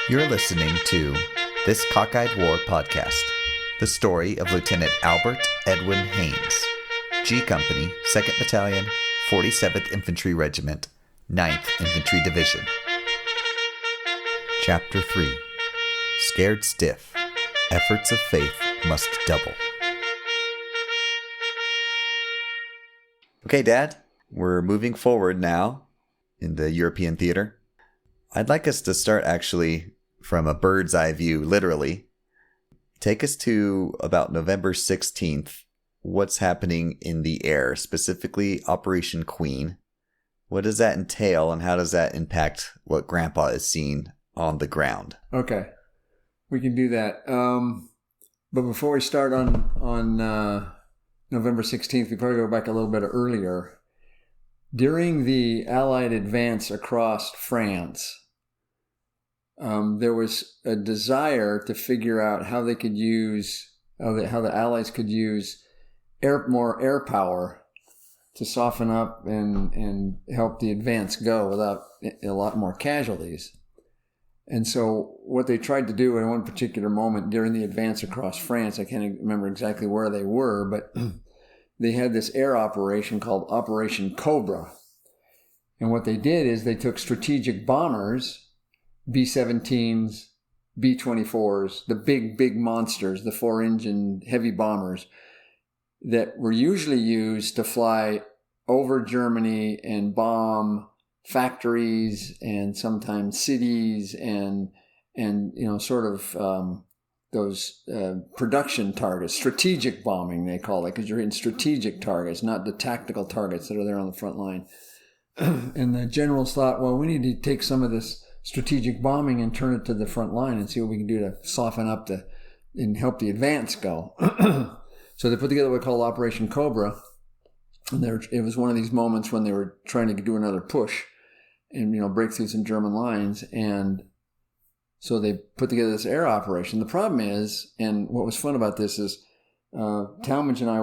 You're listening to This Cockeyed War podcast, the story of Lieutenant Albert Edwin Haines, G Company, 2nd Battalion, 47th Infantry Regiment, 9th Infantry Division. Chapter 3, Scared Stiff, Efforts of Faith Must Double. Okay, Dad, we're moving forward now in the European theater. I'd like us to start actually from a bird's eye view, literally. Take us to about November 16th. What's happening in the air, specifically Operation Queen? What does that entail, and how does that impact what Grandpa is seeing on the ground? Okay, we can do that. But before we start on November 16th, we probably go back a little bit earlier. During the Allied advance across France, there was a desire to figure out how they could use, how the Allies could use more air power to soften up and help the advance go without a lot more casualties. And so what they tried to do in one particular moment during the advance across France, I can't remember exactly where they were, but they had this air operation called Operation Cobra. And what they did is they took strategic bombers, B-17s, B-24s, the big monsters, the 4-engine heavy bombers that were usually used to fly over Germany and bomb factories and sometimes cities and those production targets, strategic bombing they call it, because you're hitting strategic targets, not the tactical targets that are there on the front line. And the generals thought, well, we need to take some of this strategic bombing and turn it to the front line and see what we can do to soften up and help the advance go. So they put together what we call Operation Cobra. And it was one of these moments when they were trying to do another push and, break through some German lines. And so they put together this air operation. The problem is, and what was fun about this is, Talmadge and I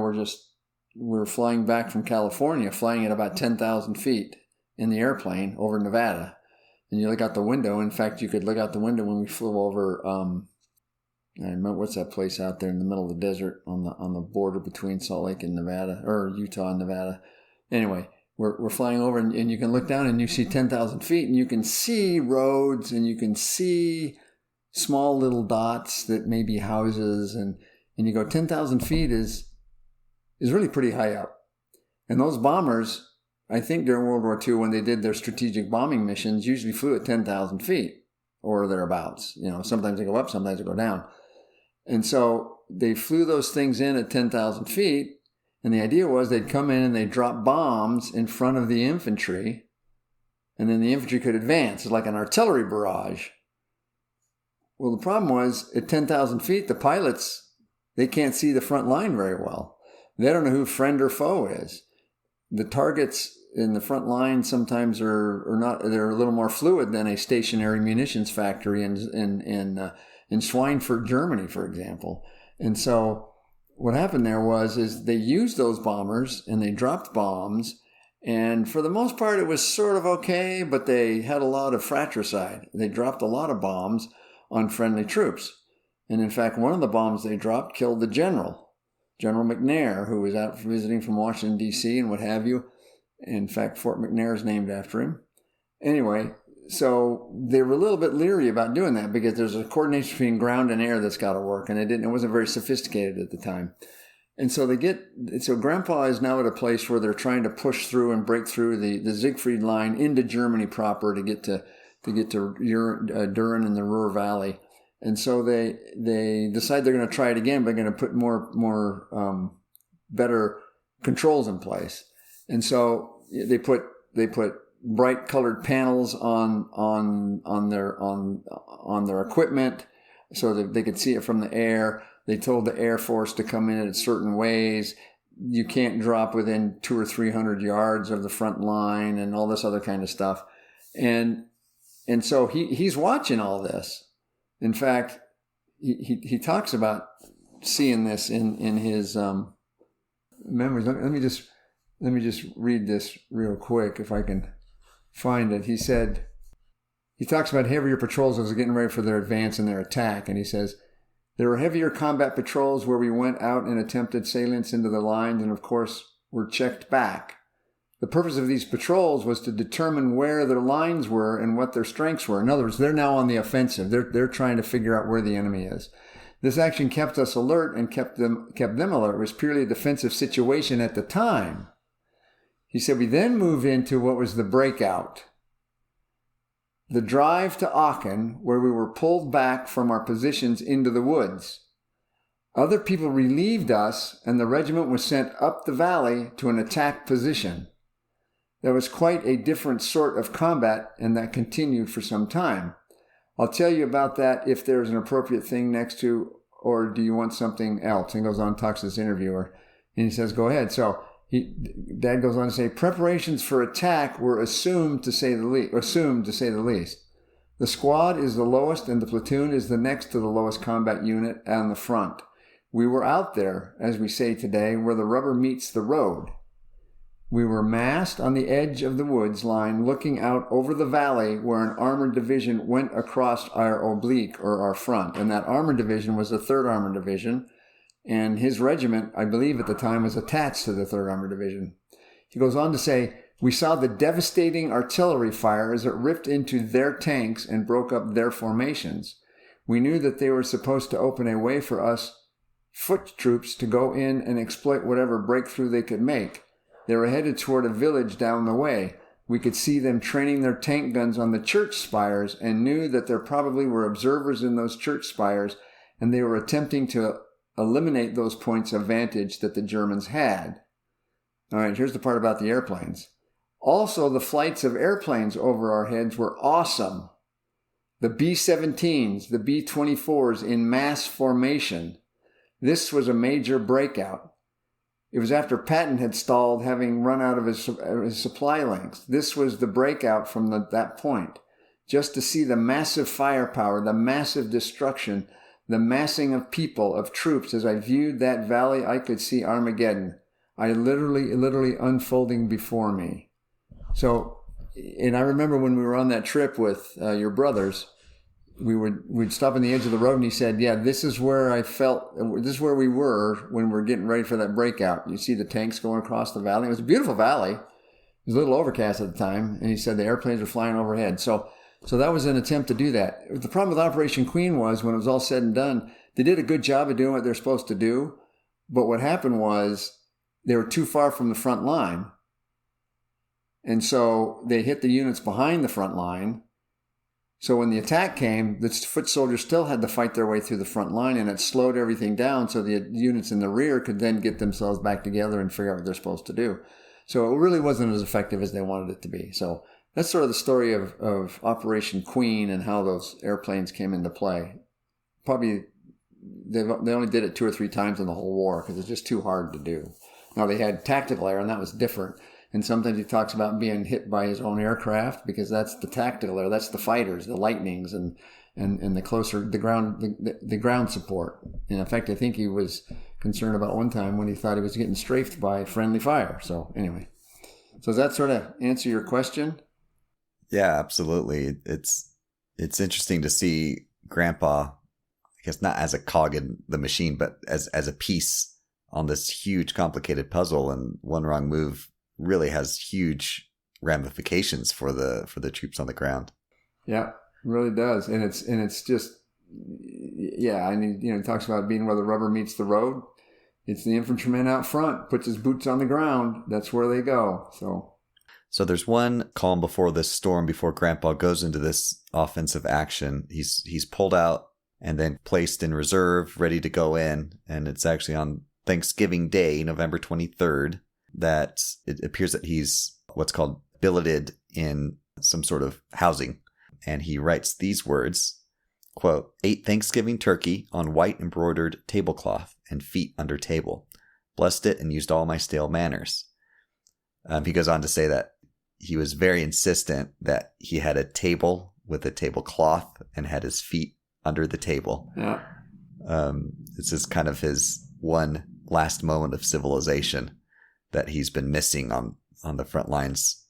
were flying back from California, flying at about 10,000 feet in the airplane over Nevada. And you look out the window. In fact, you could look out the window when we flew over, I remember, what's that place out there in the middle of the desert on the border between Salt Lake and Nevada, or Utah and Nevada. Anyway, we're flying over and you can look down and you see 10,000 feet and you can see roads and you can see small little dots that may be houses. And you go, 10,000 feet is really pretty high up. And those bombers, I think during World War II, when they did their strategic bombing missions, usually flew at 10,000 feet or thereabouts. Sometimes they go up, sometimes they go down. And so they flew those things in at 10,000 feet. And the idea was they'd come in and they'd drop bombs in front of the infantry. And then the infantry could advance. It's like an artillery barrage. Well, the problem was at 10,000 feet, the pilots, they can't see the front line very well. They don't know who friend or foe is. The targets in the front line sometimes are not, they're a little more fluid than a stationary munitions factory in Schweinfurt, Germany, for example. And so what happened there is they used those bombers and they dropped bombs. And for the most part, it was sort of okay, but they had a lot of fratricide. They dropped a lot of bombs on friendly troops. And in fact, one of the bombs they dropped killed the General McNair, who was out visiting from Washington, D.C. and what have you. In fact, Fort McNair is named after him. Anyway, so they were a little bit leery about doing that because there's a coordination between ground and air that's got to work, and it wasn't very sophisticated at the time. And so Grandpa is now at a place where they're trying to push through and break through the Siegfried line into Germany proper to get to Düren and the Ruhr Valley. And so they decide they're going to try it again, but they're going to put more better controls in place. And so they put bright colored panels on their equipment so that they could see it from the air. They told the Air Force to come in at certain ways. You can't drop within 200 or 300 yards of the front line and all this other kind of stuff. And so he's watching all this. In fact, he talks about seeing this in his memories. Let me just read this real quick if I can find it. He said, he talks about heavier patrols as getting ready for their advance and their attack. And he says, there were heavier combat patrols where we went out and attempted salients into the lines and, of course, were checked back. The purpose of these patrols was to determine where their lines were and what their strengths were. In other words, they're now on the offensive. They're trying to figure out where the enemy is. This action kept us alert and kept them alert. It was purely a defensive situation at the time. He said, we then moved into what was the breakout. The drive to Aachen, where we were pulled back from our positions into the woods. Other people relieved us, and the regiment was sent up the valley to an attack position. There was quite a different sort of combat, and that continued for some time. I'll tell you about that if there's an appropriate thing next to, or do you want something else? And goes on and talks to this interviewer, and he says, go ahead. So Dad goes on to say, preparations for attack were assumed to say the least. The squad is the lowest, and the platoon is the next to the lowest combat unit on the front. We were out there, as we say today, where the rubber meets the road. We were massed on the edge of the woods line, looking out over the valley where an armored division went across our oblique, or our front. And that armored division was the 3rd Armored Division. And his regiment, I believe at the time, was attached to the 3rd Armored Division. He goes on to say, we saw the devastating artillery fire as it ripped into their tanks and broke up their formations. We knew that they were supposed to open a way for us foot troops to go in and exploit whatever breakthrough they could make. They were headed toward a village down the way. We could see them training their tank guns on the church spires and knew that there probably were observers in those church spires, and they were attempting to eliminate those points of vantage that the Germans had. All right, here's the part about the airplanes. Also, the flights of airplanes over our heads were awesome. The B-17s, the B-24s in mass formation. This was a major breakout. It was after Patton had stalled, having run out of his supply links. This was the breakout from that point. Just to see the massive firepower, the massive destruction, the massing of people, of troops. As I viewed that valley, I could see Armageddon. I literally unfolding before me. So, and I remember when we were on that trip with your brothers, we'd stop on the edge of the road, and he said, yeah, this is where we were when we're getting ready for that breakout. You see the tanks going across the valley. It was a beautiful valley. It was a little overcast at the time, and he said the airplanes were flying overhead. So that was an attempt to do that. The problem with Operation Queen was, when it was all said and done, they did a good job of doing what they're supposed to do, but what happened was they were too far from the front line, and so they hit the units behind the front line. So when the attack came, the foot soldiers still had to fight their way through the front line, and it slowed everything down so the units in the rear could then get themselves back together and figure out what they're supposed to do. So it really wasn't as effective as they wanted it to be. So that's sort of the story of Operation Queen and how those airplanes came into play. Probably they only did it 2 or 3 times in the whole war because it's just too hard to do. Now they had tactical air, and that was different. And sometimes he talks about being hit by his own aircraft, because that's the tactical air. That's the fighters, the Lightnings, and the closer, the ground support. And in fact, I think he was concerned about one time when he thought he was getting strafed by friendly fire. So anyway, so does that sort of answer your question? Yeah, absolutely. It's interesting to see Grandpa, I guess not as a cog in the machine, but as a piece on this huge, complicated puzzle, and one wrong move really has huge ramifications for the troops on the ground. Yeah, it really does. And it's just, yeah, I mean, he talks about being where the rubber meets the road. It's the infantryman out front, puts his boots on the ground. That's where they go. So there's one calm before this storm, before Grandpa goes into this offensive action. He's pulled out and then placed in reserve, ready to go in. And it's actually on Thanksgiving Day, November 23rd, that it appears that he's what's called billeted in some sort of housing. And he writes these words, quote, "Ate Thanksgiving turkey on white embroidered tablecloth and feet under table. Blessed it and used all my stale manners." He goes on to say that he was very insistent that he had a table with a tablecloth and had his feet under the table. Yeah. This is kind of his one last moment of civilization that he's been missing on the front lines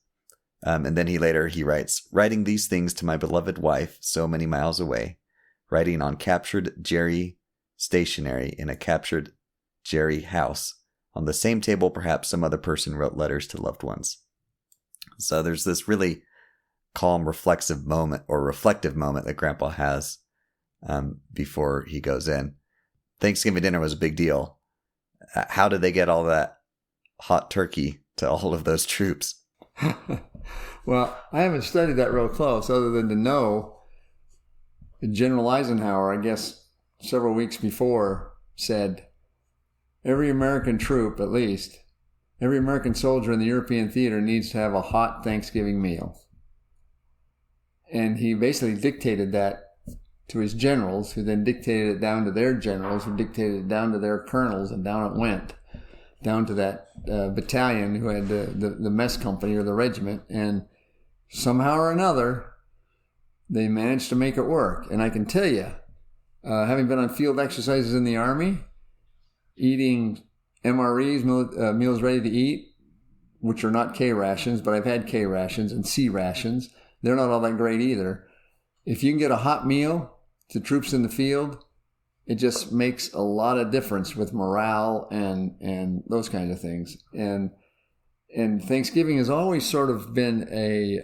And then he writes, writing these things to my beloved wife so many miles away, writing on captured Jerry stationery in a captured Jerry house. On the same table, perhaps some other person wrote letters to loved ones. So there's this really calm, reflective moment that Grandpa has before he goes in. Thanksgiving dinner was a big deal. How did they get all that hot turkey to all of those troops? Well, I haven't studied that real close other than to know General Eisenhower, I guess several weeks before, said every American troop, at least, every American soldier in the European theater needs to have a hot Thanksgiving meal. And he basically dictated that to his generals, who then dictated it down to their generals, who dictated it down to their colonels, and down it went, down to that battalion who had the mess company or the regiment. And somehow or another, they managed to make it work. And I can tell you, having been on field exercises in the Army, eating MREs, meals ready to eat, which are not K rations, but I've had K rations and C rations. They're not all that great either. If you can get a hot meal to troops in the field, it just makes a lot of difference with morale and those kinds of things. And Thanksgiving has always sort of been a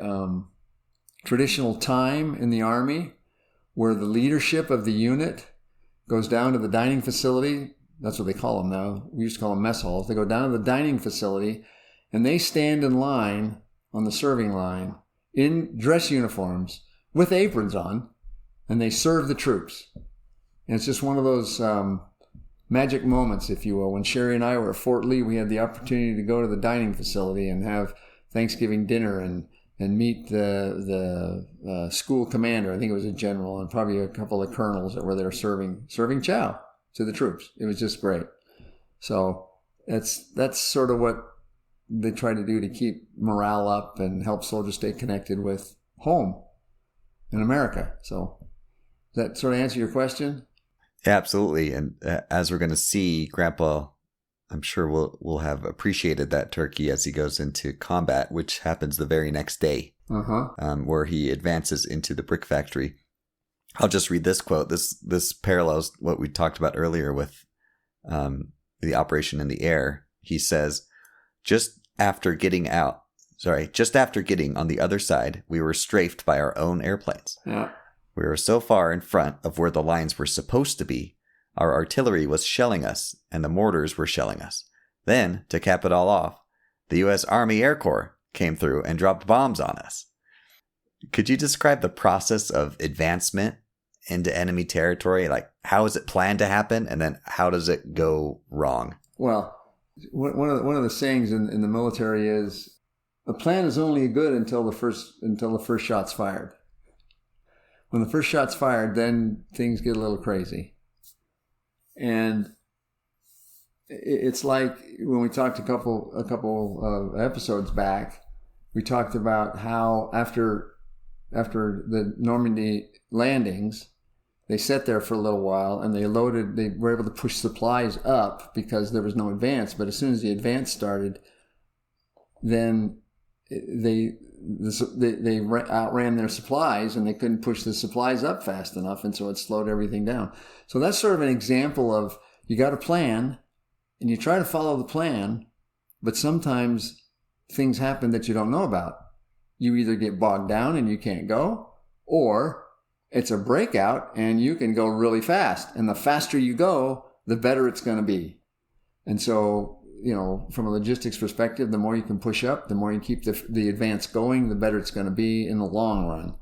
traditional time in the Army where the leadership of the unit goes down to the dining facility. That's what they call them now. We used to call them mess halls. They go down to the dining facility and they stand in line on the serving line in dress uniforms with aprons on, and they serve the troops. And it's just one of those magic moments, if you will. When Sherry and I were at Fort Lee, we had the opportunity to go to the dining facility and have Thanksgiving dinner and meet the school commander. I think it was a general, and probably a couple of colonels that were there serving chow to the troops. It was just great. So that's sort of what they try to do to keep morale up and help soldiers stay connected with home in America. So does that sort of answer your question? Yeah, absolutely. And as we're going to see, Grandpa, I'm sure will have appreciated that turkey as he goes into combat, which happens the very next day, where he advances into the brick factory. I'll just read this quote. This parallels what we talked about earlier with the operation in the air. He says, just after getting on the other side, we were strafed by our own airplanes. Yeah. We were so far in front of where the lines were supposed to be, our artillery was shelling us, and the mortars were shelling us. Then, to cap it all off, the U.S. Army Air Corps came through and dropped bombs on us. Could you describe the process of advancement into enemy territory? Like, how is it planned to happen, and then how does it go wrong? Well, one of the sayings in the military is, a plan is only good until the first shot's fired. When the first shot's fired, then things get a little crazy. And it's like when we talked a couple of episodes back, we talked about how after the Normandy landings, they sat there for a little while and they were able to push supplies up because there was no advance. But as soon as the advance started, then they outran their supplies and they couldn't push the supplies up fast enough. And so it slowed everything down. So that's sort of an example of, you got a plan and you try to follow the plan, but sometimes things happen that you don't know about. You either get bogged down and you can't go, or it's a breakout and you can go really fast. And the faster you go, the better it's going to be. And so, from a logistics perspective, the more you can push up, the more you keep the advance going, the better it's going to be in the long run.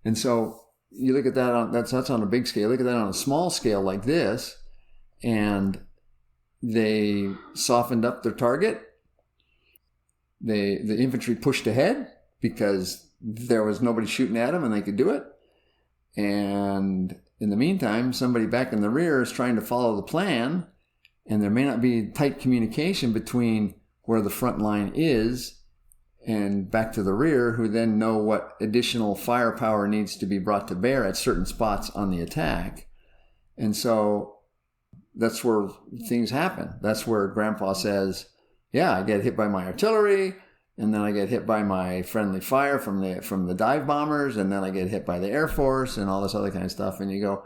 And so you look at that that's on a big scale. Look at that on a small scale like this, and they softened up their target. The infantry pushed ahead because there was nobody shooting at them and they could do it. And in the meantime, somebody back in the rear is trying to follow the plan, and there may not be tight communication between where the front line is and back to the rear, who then know what additional firepower needs to be brought to bear at certain spots on the attack. And so that's where things happen. That's where Grandpa says, yeah, I get hit by my artillery. and then I get hit by my friendly fire from the dive bombers, and then I get hit by the Air Force and all this other kind of stuff. And you go,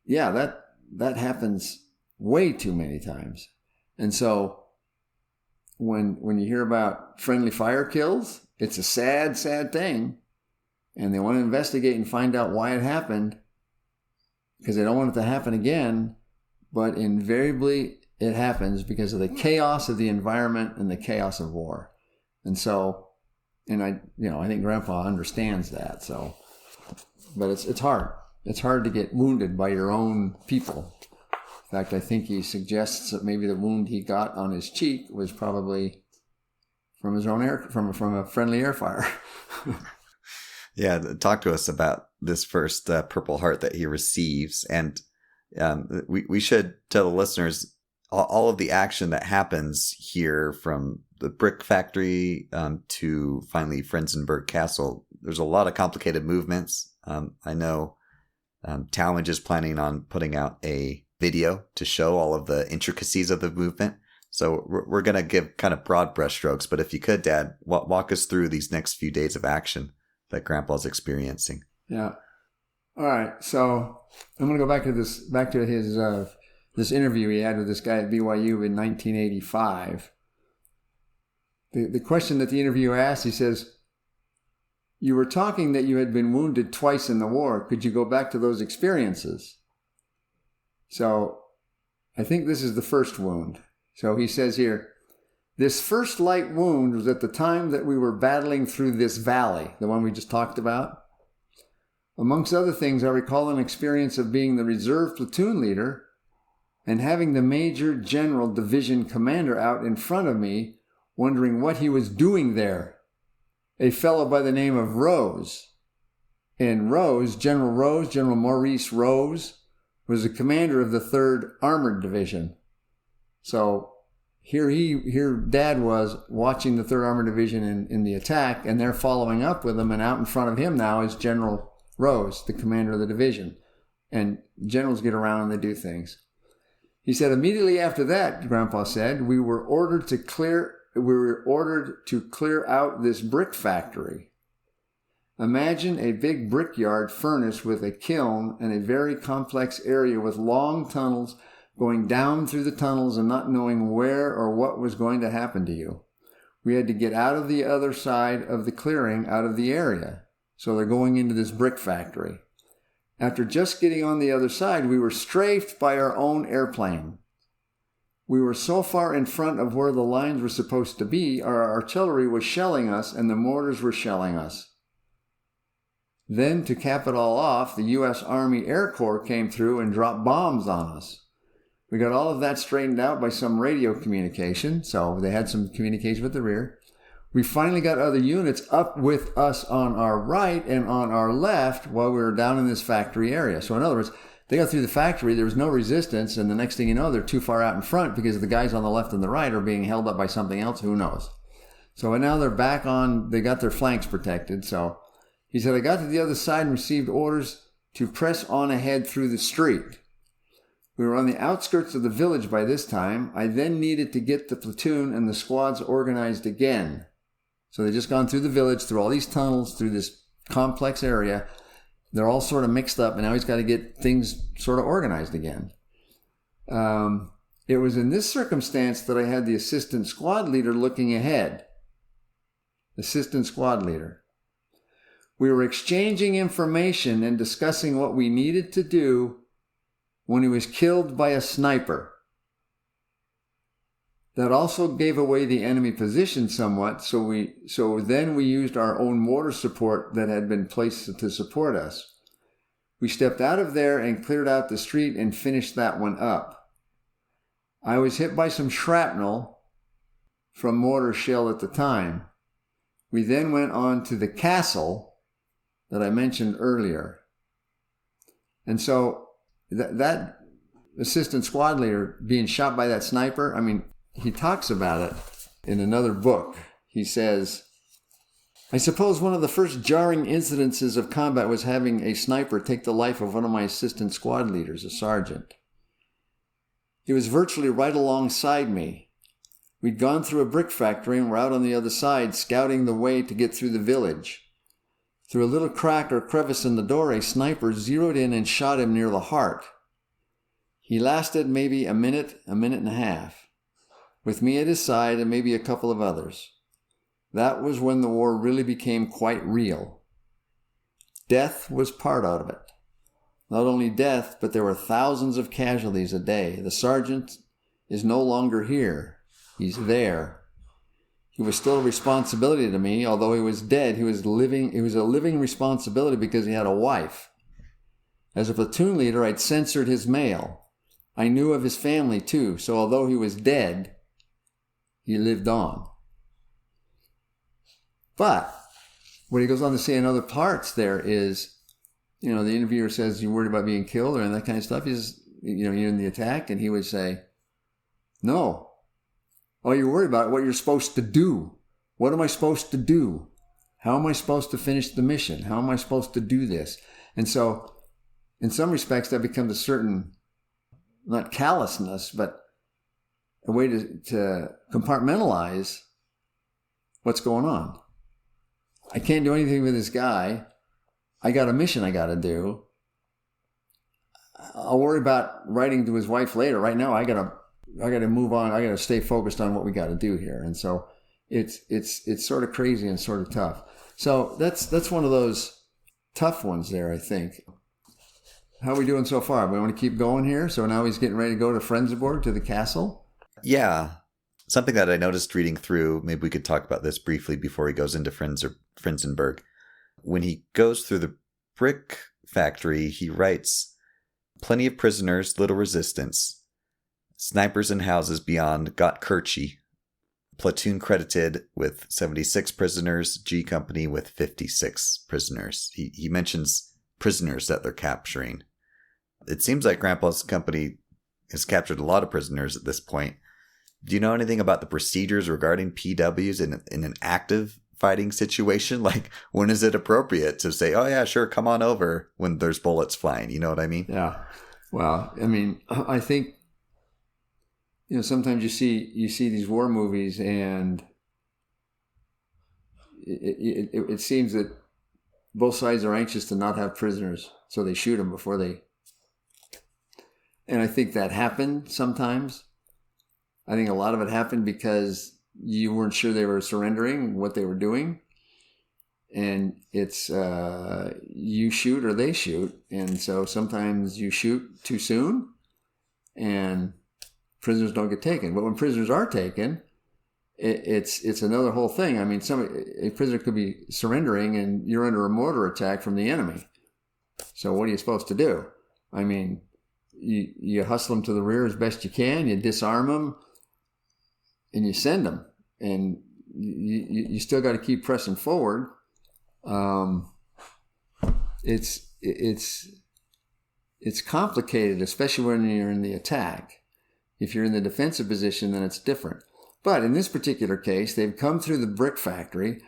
yeah, that happens way too many times. And so when you hear about friendly fire kills, it's a sad, sad thing. And they want to investigate and find out why it happened, because they don't want it to happen again. But invariably, it happens because of the chaos of the environment and the chaos of war. And so, I think Grandpa understands that. So, but it's hard. It's hard to get wounded by your own people. In fact, I think he suggests that maybe the wound he got on his cheek was probably from his own from a friendly air fire. Yeah, talk to us about this first Purple Heart that he receives. And we should tell the listeners all of the action that happens here, from the brick factory to finally Frenzerburg Castle. There's a lot of complicated movements. I know Talmadge is planning on putting out a video to show all of the intricacies of the movement. So we're going to give kind of broad brushstrokes. But if you could, Dad, walk us through these next few days of action that Grandpa's experiencing. Yeah. All right. So I'm going to go back to his this interview he had with this guy at BYU in 1985. The question that the interviewer asked, he says, "You were talking that you had been wounded twice in the war. Could you go back to those experiences?" So I think this is the first wound. So he says here, "This first light wound was at the time that we were battling through this valley," the one we just talked about. "Amongst other things, I recall an experience of being the reserve platoon leader and having the major general division commander out in front of me, wondering what he was doing there. A fellow by the name of Rose. And General Maurice Rose, was the commander of the 3rd Armored Division." So here Dad was watching the 3rd Armored Division in the attack, and they're following up with him, and out in front of him now is General Rose, the commander of the division. And generals get around and they do things. He said, "Immediately after that," Grandpa said, we were ordered to clear out this brick factory. Imagine a big brickyard furnace with a kiln and a very complex area with long tunnels, going down through the tunnels and not knowing where or what was going to happen to you. We had to get out of the other side of the clearing, out of the area. So they're going into this brick factory. After just getting on the other side, we were strafed by our own airplane. We were so far in front of where the lines were supposed to be, our artillery was shelling us and the mortars were shelling us. Then, to cap it all off, the U.S. Army Air Corps came through and dropped bombs on us. We got all of that straightened out by some radio communication, so they had some communication with the rear. We finally got other units up with us on our right and on our left while we were down in this factory area. So in other words, they got through the factory, there was no resistance, and the next thing you know, they're too far out in front because the guys on the left and the right are being held up by something else, who knows. So now they're back on, they got their flanks protected. So he said, "I got to the other side and received orders to press on ahead through the street. We were on the outskirts of the village by this time. I then needed to get the platoon and the squads organized again." So they've just gone through the village, through all these tunnels, through this complex area. They're all sort of mixed up, and now he's got to get things sort of organized again. It was in this circumstance that I had the assistant squad leader looking ahead. Assistant squad leader. We were exchanging information and discussing what we needed to do when he was killed by a sniper. That also gave away the enemy position somewhat, so then we used our own mortar support that had been placed to support us. We stepped out of there and cleared out the street and finished that one up. I was hit by some shrapnel from mortar shell at the time. We then went on to the castle that I mentioned earlier. And so that assistant squad leader being shot by that sniper, I mean, he talks about it in another book. He says, "I suppose one of the first jarring incidences of combat was having a sniper take the life of one of my assistant squad leaders, a sergeant. He was virtually right alongside me. We'd gone through a brick factory and were out on the other side scouting the way to get through the village. Through a little crack or crevice in the door, a sniper zeroed in and shot him near the heart. He lasted maybe a minute and a half, with me at his side and maybe a couple of others. That was when the war really became quite real. Death was part of it. Not only death, but there were thousands of casualties a day. The sergeant is no longer here. He's there. He was still a responsibility to me, although he was dead. He was living. It was a living responsibility because he had a wife. As a platoon leader, I'd censored his mail. I knew of his family too, so although he was dead, he lived on. But what he goes on to say in other parts there is, the interviewer says, "You worried about being killed?" or that kind of stuff. He's, you're in the attack, and he would say, "No. All you're worried about what you're supposed to do. What am I supposed to do? How am I supposed to finish the mission? How am I supposed to do this?" And so, in some respects, that becomes a certain, not callousness, but a way to compartmentalize what's going on. I can't do anything with this guy. I got a mission I got to do. I'll worry about writing to his wife later. Right now, I got to move on. I got to stay focused on what we got to do here. And so it's sort of crazy and sort of tough. So that's one of those tough ones there, I think. How are we doing so far? We want to keep going here. So now he's getting ready to go to Frenzerburg, to the castle. Yeah. Something that I noticed reading through, maybe we could talk about this briefly before he goes into Frenzerburg. When he goes through the brick factory, he writes, "Plenty of prisoners, little resistance. Snipers in houses beyond got Kirchy. Platoon credited with 76 prisoners, G Company with 56 prisoners." He mentions prisoners that they're capturing. It seems like Grandpa's company has captured a lot of prisoners at this point. Do you know anything about the procedures regarding PWs in an active fighting situation? Like, when is it appropriate to say, "Oh yeah, sure, come on over," when there's bullets flying? You know what I mean? Yeah. Well, I mean, I think, sometimes you see these war movies, and it seems that both sides are anxious to not have prisoners, so they shoot them before they. And I think that happened sometimes. I think a lot of it happened because you weren't sure they were surrendering, what they were doing. And it's you shoot or they shoot. And so sometimes you shoot too soon and prisoners don't get taken. But when prisoners are taken, it's another whole thing. I mean, a prisoner could be surrendering and you're under a mortar attack from the enemy. So what are you supposed to do? I mean, you hustle them to the rear as best you can. You disarm them. And you send them, and you still got to keep pressing forward. It's complicated, especially when you're in the attack. If you're in the defensive position, then it's different. But in this particular case, they've come through the brick factory.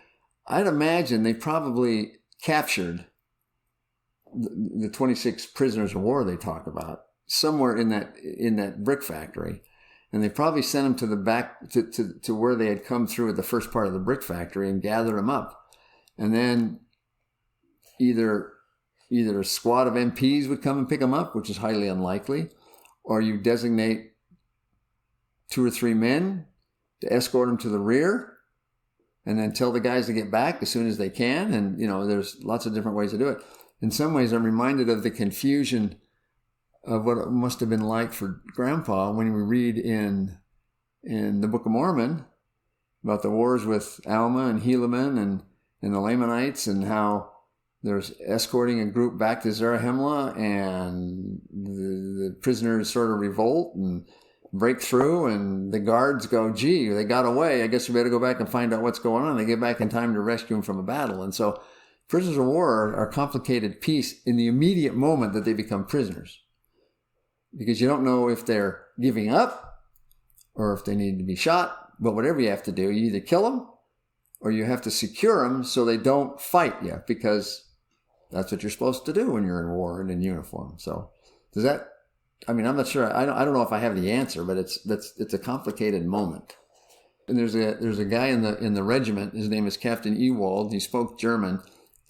I'd imagine they probably captured the 26 prisoners of war they talk about somewhere in that brick factory. And they probably sent them to the back to where they had come through at the first part of the brick factory and gathered them up. And then either a squad of MPs would come and pick them up, which is highly unlikely, or you designate 2 or 3 men to escort them to the rear and then tell the guys to get back as soon as they can. And, there's lots of different ways to do it. In some ways, I'm reminded of the confusion of what it must have been like for Grandpa when we read in the Book of Mormon about the wars with Alma and Helaman and the Lamanites, and how there's escorting a group back to Zarahemla, and the prisoners sort of revolt and break through, and the guards go, "Gee, they got away. I guess we better go back and find out what's going on." They get back in time to rescue them from a battle. And so prisoners of war are a complicated piece in the immediate moment that they become prisoners, because you don't know if they're giving up or if they need to be shot. But whatever you have to do, you either kill them or you have to secure them so they don't fight you, because that's what you're supposed to do when you're in war and in uniform. So does that, I'm not sure. I don't know if I have the answer, but it's a complicated moment. And there's a guy in the regiment. His name is Captain Ewald. He spoke German,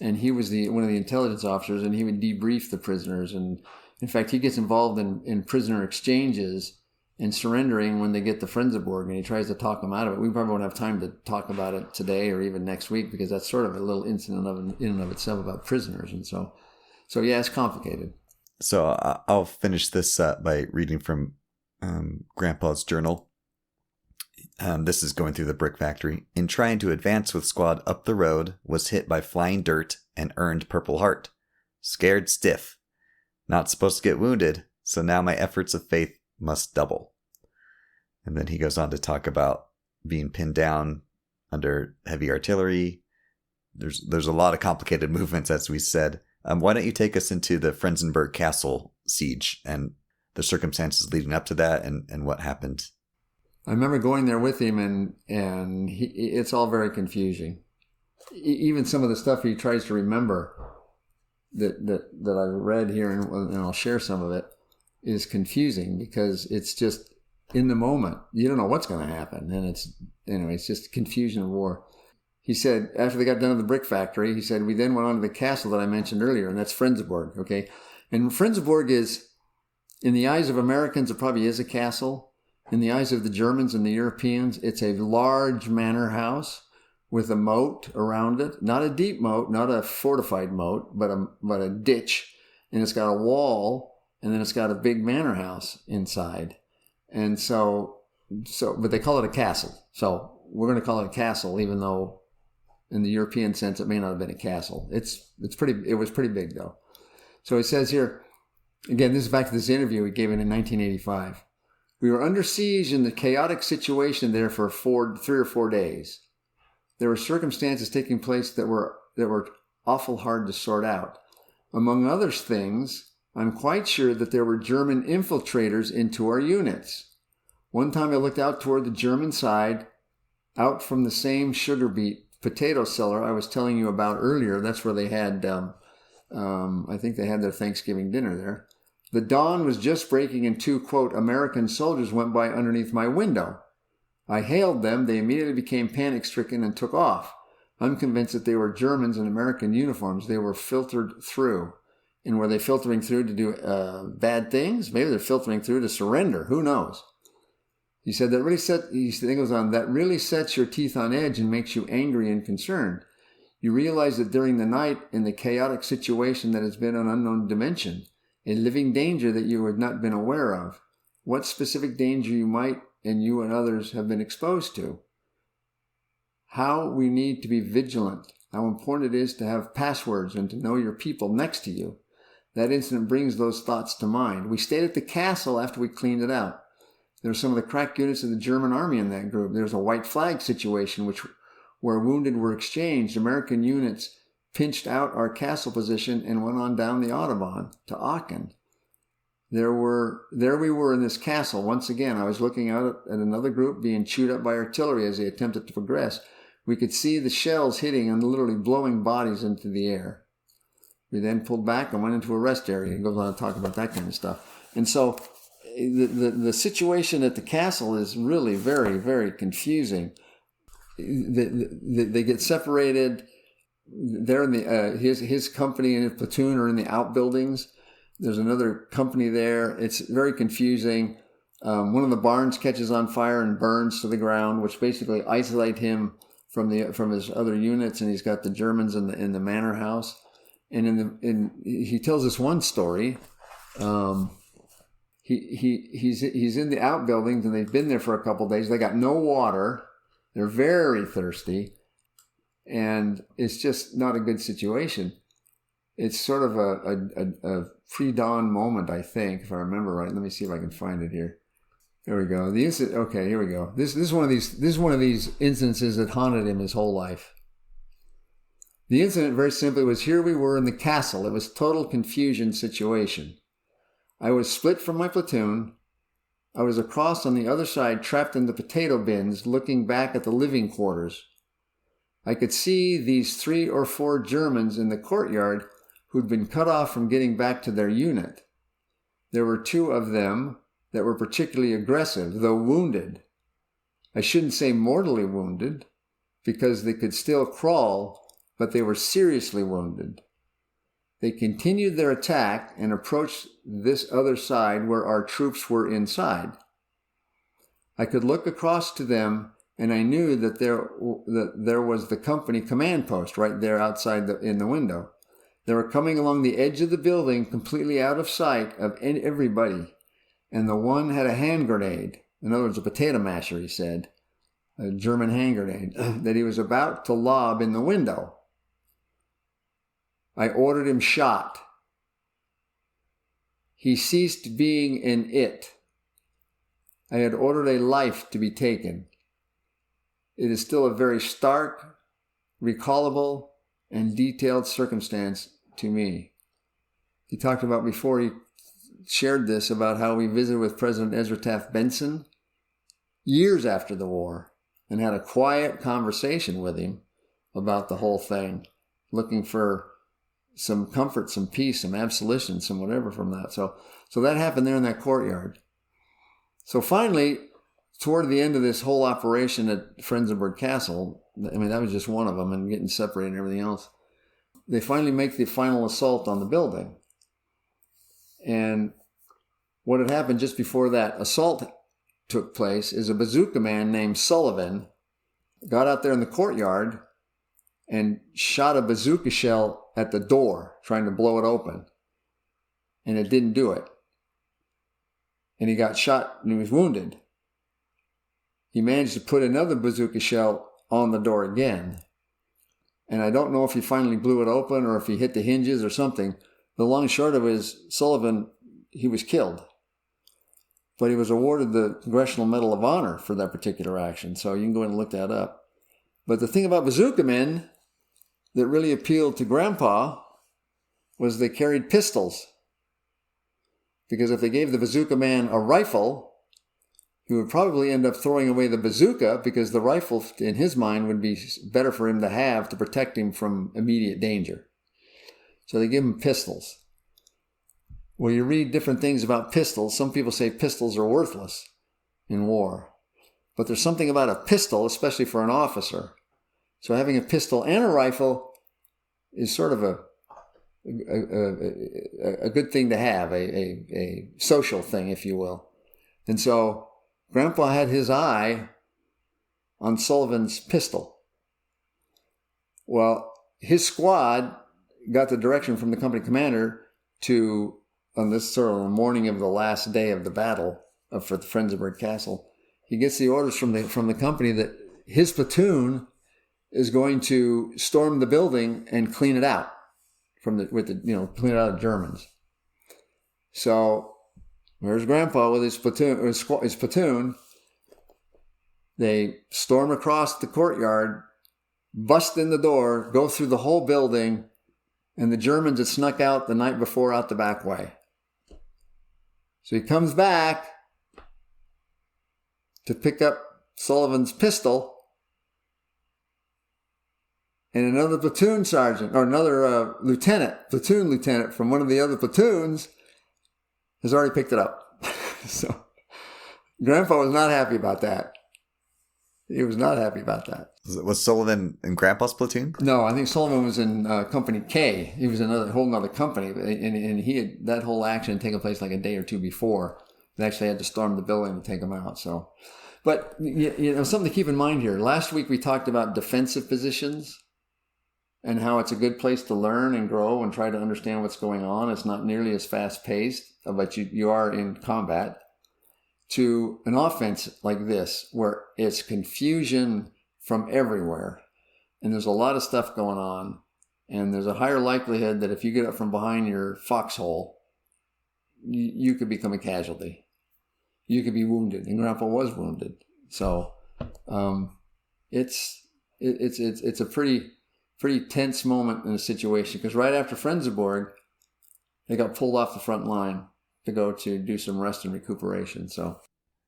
and he was one of the intelligence officers, and he would debrief the prisoners. And in fact, he gets involved in prisoner exchanges and surrendering when they get to Frenzerburg, and he tries to talk them out of it. We probably won't have time to talk about it today or even next week, because that's sort of a little incident in and of itself about prisoners. And so yeah, it's complicated. So I'll finish this by reading from Grandpa's journal. This is going through the brick factory. In trying to advance with squad up the road, was hit by flying dirt and earned Purple Heart. Scared stiff. Not supposed to get wounded, so now my efforts of faith must double. And then he goes on to talk about being pinned down under heavy artillery. There's a lot of complicated movements, as we said. Why don't you take us into the Frenzerburg castle siege and the circumstances leading up to that and what happened? I remember going there with him, and it's all very confusing. Even some of the stuff he tries to remember that I read here, and I'll share some of it, is confusing because it's just in the moment. You don't know what's going to happen. And it's just confusion of war. He said, after they got done at the brick factory, he said, we then went on to the castle that I mentioned earlier, and that's Frenzerburg, okay? And Frenzerburg is, in the eyes of Americans, it probably is a castle. In the eyes of the Germans and the Europeans, it's a large manor house with a moat around it. Not a deep moat, not a fortified moat, but a ditch. And it's got a wall, and then it's got a big manor house inside. And but they call it a castle. So we're going to call it a castle, even though in the European sense, it may not have been a castle. It was pretty big though. So it says here, again, this is back to this interview he gave in 1985. We were under siege in the chaotic situation there for 3 or 4 days. There were circumstances taking place that were awful hard to sort out. Among other things, I'm quite sure that there were German infiltrators into our units. One time I looked out toward the German side, out from the same sugar beet potato cellar I was telling you about earlier. That's where they had, I think they had their Thanksgiving dinner there. The dawn was just breaking and 2, quote, American soldiers went by underneath my window. I hailed them. They immediately became panic-stricken and took off. I'm convinced that they were Germans in American uniforms. They were filtered through. And were they filtering through to do bad things? Maybe they're filtering through to surrender. Who knows? He said that really sets your teeth on edge and makes you angry and concerned. You realize that during the night, in the chaotic situation that has been an unknown dimension, a living danger that you had not been aware of, what specific danger you might and you and others have been exposed to. How we need to be vigilant, how important it is to have passwords and to know your people next to you. That incident brings those thoughts to mind. We stayed at the castle after we cleaned it out. There were some of the crack units of the German army in that group. There was a white flag situation where wounded were exchanged. American units pinched out our castle position and went on down the Autobahn to Aachen. There we were in this castle. Once again, I was looking out at another group being chewed up by artillery as they attempted to progress. We could see the shells hitting and literally blowing bodies into the air. We then pulled back and went into a rest area. He goes on to talk about that kind of stuff. And so the situation at the castle is really very, very confusing. They get separated. They're in the his company and his platoon are in the outbuildings. There's another company there. It's very confusing. One of the barns catches on fire and burns to the ground, which basically isolate him from his other units. And he's got the Germans in the manor house. And he tells us one story. He's in the outbuildings and they've been there for a couple of days. They got no water. They're very thirsty. And it's just not a good situation. It's sort of a pre-dawn moment, I think, if I remember right. Let me see if I can find it here. There we go. Okay, here we go. This is one of these instances that haunted him his whole life. The incident, very simply, was here we were in the castle. It was total confusion situation. I was split from my platoon. I was across on the other side, trapped in the potato bins, looking back at the living quarters. I could see these 3 or 4 Germans in the courtyard who'd been cut off from getting back to their unit. There were 2 of them that were particularly aggressive, though wounded. I shouldn't say mortally wounded, because they could still crawl, but they were seriously wounded. They continued their attack and approached this other side where our troops were inside. I could look across to them, and I knew that there was the company command post right there outside in the window. They were coming along the edge of the building, completely out of sight of everybody. And the one had a hand grenade, in other words, a potato masher, he said, a German hand grenade, that he was about to lob in the window. I ordered him shot. He ceased being an it. I had ordered a life to be taken. It is still a very stark, recallable, and detailed circumstance to me. He talked about before he shared this about how we visited with President Ezra Taft Benson years after the war and had a quiet conversation with him about the whole thing, looking for some comfort, some peace, some absolution, some whatever from that. So that happened there in that courtyard. So finally, toward the end of this whole operation at Frenzerburg Castle, I mean, that was just one of them, and getting separated and everything else, they finally make the final assault on the building. And what had happened just before that assault took place is a bazooka man named Sullivan got out there in the courtyard and shot a bazooka shell at the door, trying to blow it open. And it didn't do it. And he got shot and he was wounded. He managed to put another bazooka shell on the door again. And I don't know if he finally blew it open or if he hit the hinges or something. The long and short of it is, Sullivan, he was killed. But he was awarded the Congressional Medal of Honor for that particular action. So you can go in and look that up. But the thing about bazooka men that really appealed to Grandpa was they carried pistols. Because if they gave the bazooka man a rifle, he would probably end up throwing away the bazooka, because the rifle, in his mind, would be better for him to have to protect him from immediate danger. So they give him pistols. Well, you read different things about pistols. Some people say pistols are worthless in war. But there's something about a pistol, especially for an officer. So having a pistol and a rifle is sort of a good thing to have, a social thing, if you will. And so Grandpa had his eye on Sullivan's pistol. Well, his squad got the direction from the company commander to, on this sort of morning of the last day of the battle for the Frenzerburg Castle, he gets the orders from the company that his platoon is going to storm the building and clean it out clean it out of Germans. So there's Grandpa with his platoon. They storm across the courtyard, bust in the door, go through the whole building, and the Germans had snuck out the night before out the back way. So he comes back to pick up Sullivan's pistol, and another platoon sergeant, or another platoon lieutenant from one of the other platoons has already picked it up. So Grandpa was not happy about that. He was not happy about that. Was Sullivan in Grandpa's platoon? No, I think Sullivan was in Company K. He was in a whole other company, and he had that whole action had taken place like a day or two before. They actually had to storm the building and take him out. So, but something to keep in mind here. Last week we talked about defensive positions and how it's a good place to learn and grow and try to understand what's going on. It's not nearly as fast paced, but you are in combat. To an offense like this, where it's confusion from everywhere, and there's a lot of stuff going on, and there's a higher likelihood that if you get up from behind your foxhole, you could become a casualty. You could be wounded, and Grandpa was wounded. So it's a pretty tense moment in the situation, because right after Frenzerburg, they got pulled off the front line to go to do some rest and recuperation. So,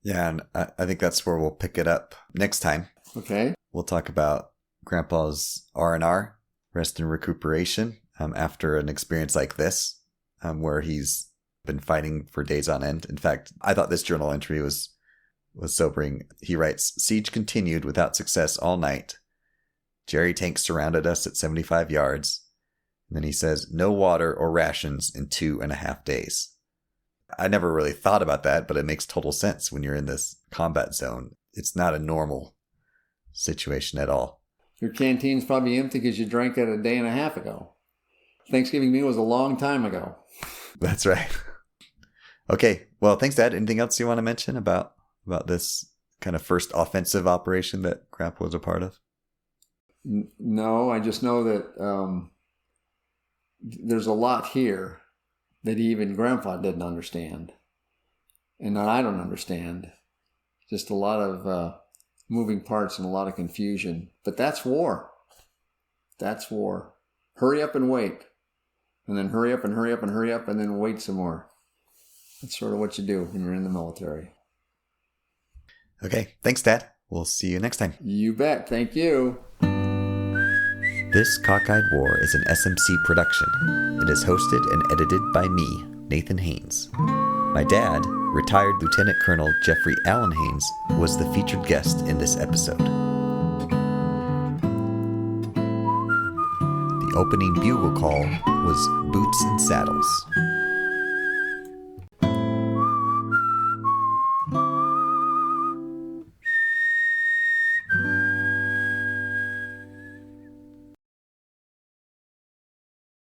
yeah, and I think that's where we'll pick it up next time. Okay. We'll talk about Grandpa's R&R, rest and recuperation, after an experience like this, where he's been fighting for days on end. In fact, I thought this journal entry was was sobering. He writes, "Siege continued without success all night. Jerry tanks surrounded us at 75 yards. And then he says, no water or rations in 2.5 days. I never really thought about that, but it makes total sense when you're in this combat zone. It's not a normal situation at all. Your canteen's probably empty because you drank it a day and a half ago. Thanksgiving meal was a long time ago. That's right. Okay. Well, thanks, Dad. Anything else you want to mention about this kind of first offensive operation that Grandpa was a part of? No, I just know that there's a lot here that even Grandpa didn't understand. And that I don't understand. Just a lot of moving parts and a lot of confusion. But that's war. That's war. Hurry up and wait. And then hurry up and hurry up and hurry up and then wait some more. That's sort of what you do when you're in the military. Okay. Thanks, Dad. We'll see you next time. You bet. Thank you. This Cockeyed War is an SMC production. It is hosted and edited by me, Nathan Haines. My dad, retired Lieutenant Colonel Jeffrey Allen Haines, was the featured guest in this episode. The opening bugle call was Boots and Saddles.